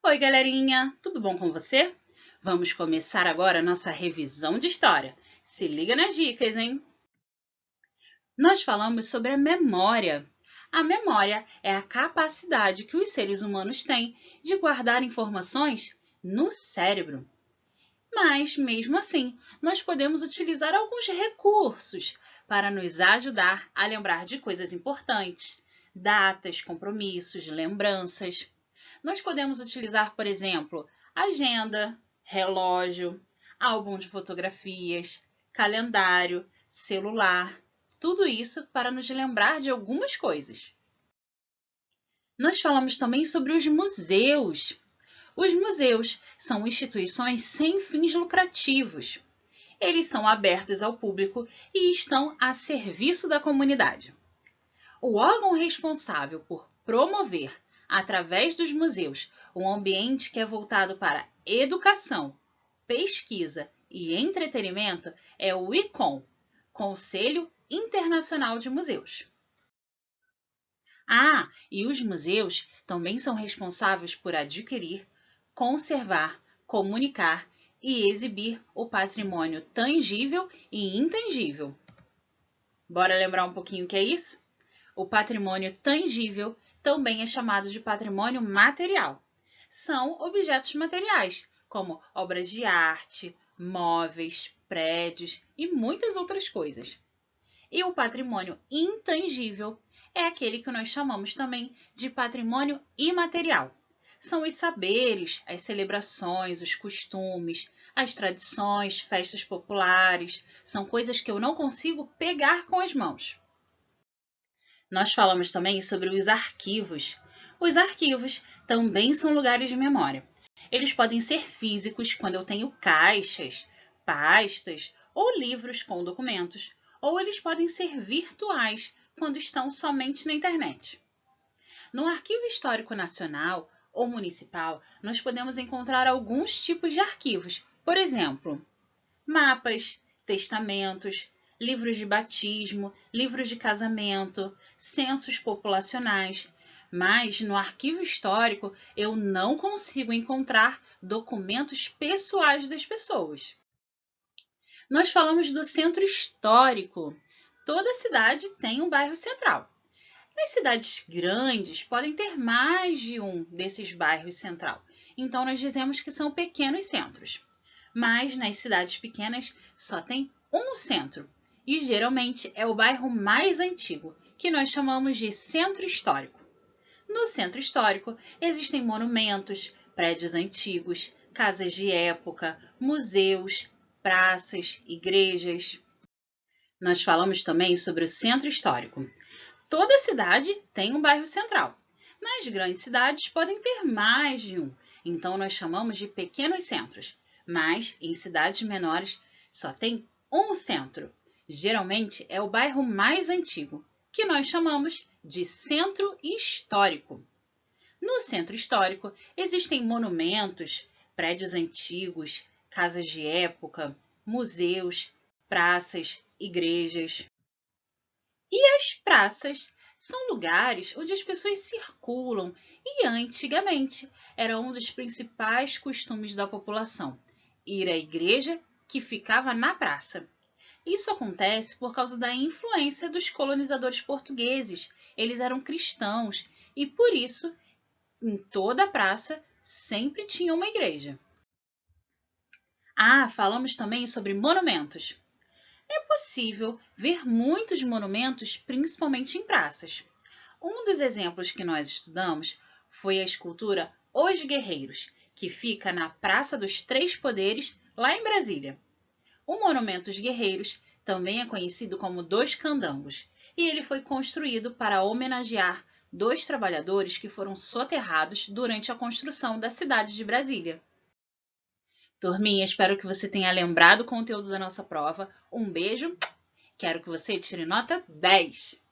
Oi, galerinha! Tudo bom com você? Vamos começar agora a nossa revisão de história. Se liga nas dicas, hein? Nós falamos sobre a memória. A memória é a capacidade que os seres humanos têm de guardar informações no cérebro. Mas, mesmo assim, nós podemos utilizar alguns recursos para nos ajudar a lembrar de coisas importantes, datas, compromissos, lembranças. Nós podemos utilizar, por exemplo, agenda, relógio, álbum de fotografias, calendário, celular, tudo isso para nos lembrar de algumas coisas. Nós falamos também sobre os museus. Os museus são instituições sem fins lucrativos. Eles são abertos ao público e estão a serviço da comunidade. O órgão responsável por promover, através dos museus, um ambiente que é voltado para educação, pesquisa e entretenimento é o ICOM, Conselho Internacional de Museus. E os museus também são responsáveis por adquirir, conservar, comunicar e exibir o patrimônio tangível e intangível. Bora lembrar um pouquinho o que é isso? O patrimônio tangível também é chamado de patrimônio material. São objetos materiais, como obras de arte, móveis, prédios e muitas outras coisas. E o patrimônio intangível é aquele que nós chamamos também de patrimônio imaterial. São os saberes, as celebrações, os costumes, as tradições, festas populares. São coisas que eu não consigo pegar com as mãos. Nós falamos também sobre os arquivos. Os arquivos também são lugares de memória. Eles podem ser físicos, quando eu tenho caixas, pastas ou livros com documentos, ou eles podem ser virtuais, quando estão somente na internet. No Arquivo Histórico Nacional ou Municipal, nós podemos encontrar alguns tipos de arquivos. Por exemplo, mapas, testamentos, livros de batismo, livros de casamento, censos populacionais. Mas no arquivo histórico eu não consigo encontrar documentos pessoais das pessoas. Nós falamos do centro histórico. Toda cidade tem um bairro central. Nas cidades grandes podem ter mais de um desses bairros central. Então nós dizemos que são pequenos centros. Mas nas cidades pequenas só tem um centro. E geralmente é o bairro mais antigo, que nós chamamos de centro histórico. No centro histórico existem monumentos, prédios antigos, casas de época, museus, praças, igrejas. Nós falamos também sobre o centro histórico. Toda cidade tem um bairro central. Nas grandes cidades podem ter mais de um, então nós chamamos de pequenos centros. Mas em cidades menores só tem um centro. Geralmente é o bairro mais antigo, que nós chamamos de centro histórico. No centro histórico existem monumentos, prédios antigos, casas de época, museus, praças, igrejas. E as praças são lugares onde as pessoas circulam e antigamente era um dos principais costumes da população, ir à igreja que ficava na praça. Isso acontece por causa da influência dos colonizadores portugueses. Eles eram cristãos e por isso em toda a praça sempre tinha uma igreja. Falamos também sobre monumentos. É possível ver muitos monumentos, principalmente em praças. Um dos exemplos que nós estudamos foi a escultura Os Guerreiros, que fica na Praça dos Três Poderes, lá em Brasília. O Monumento dos Guerreiros também é conhecido como Dos Candangos, e ele foi construído para homenagear 2 trabalhadores que foram soterrados durante a construção da cidade de Brasília. Turminha, espero que você tenha lembrado o conteúdo da nossa prova. Um beijo, quero que você tire nota 10.